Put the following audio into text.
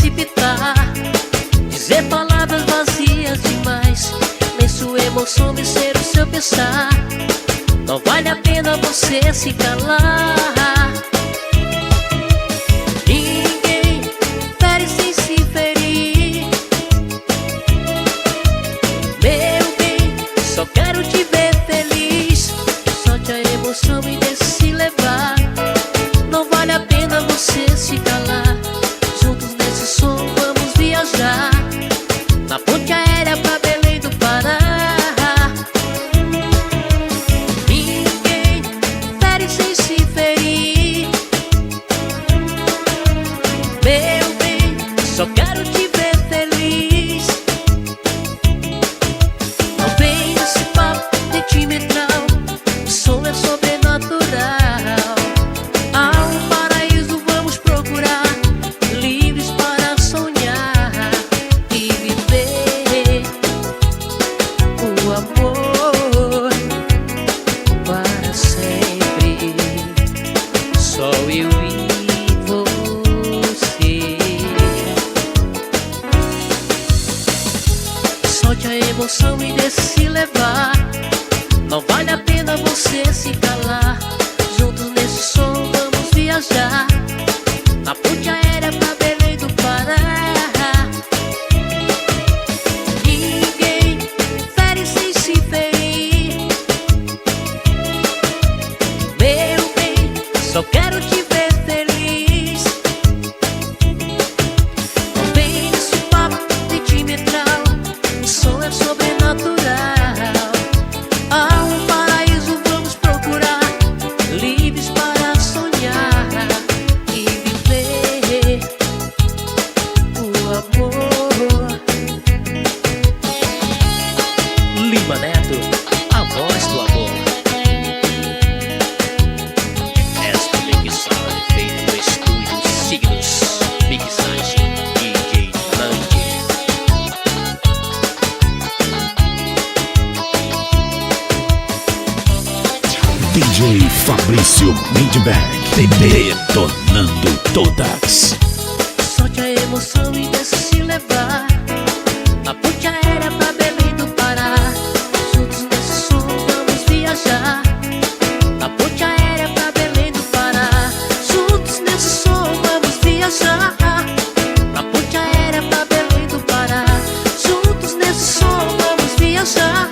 precipitar, dizer palavras vazias demais, nem sua emoção me ser o seu pensar. Não vale a pena você se calar. Ninguém fere sem se ferir. Meu bem, só quero te ver feliz. Solte a emoção e deixe se levar. Não vale a pena você se calar. Juntos nesse som vamos viajar, na ponte aérea pra Belém do Pará. Ninguém fere sem se ferir. Meu bem, só quero te ver feliz. Não vem esse papo sentimental, o som é sobrenatural. Há um paraíso, vamos procurar, livres para sonhar e viver o amor para sempre. Só eu e você. Solte a emoção e deixe se levar. Não vale a pena você se calar. Juntos nesse som vamos viajar, na ponte aérea pra Belém do Pará. Ninguém fere sem se ferir. Meu bem, só quero te ver feliz. Não vem nesse papo sentimental, o som é sobrenatural. Há um paraíso, vamos procurar, livres para sonhar e viver o amor. Lima Neto, a voz do amor. Esta mixagem feita no estúdio Signos, mixagem DJ Nandi. DJ Fabrício Mindback, detonando todas. Solte a emoção e deixe se levar, na ponte aérea pra Belém do Pará. Juntos nesse som vamos viajar, na ponte aérea pra Belém do Pará. Juntos nesse som vamos viajar, na ponte aérea pra Belém do Pará. Juntos nesse som vamos viajar.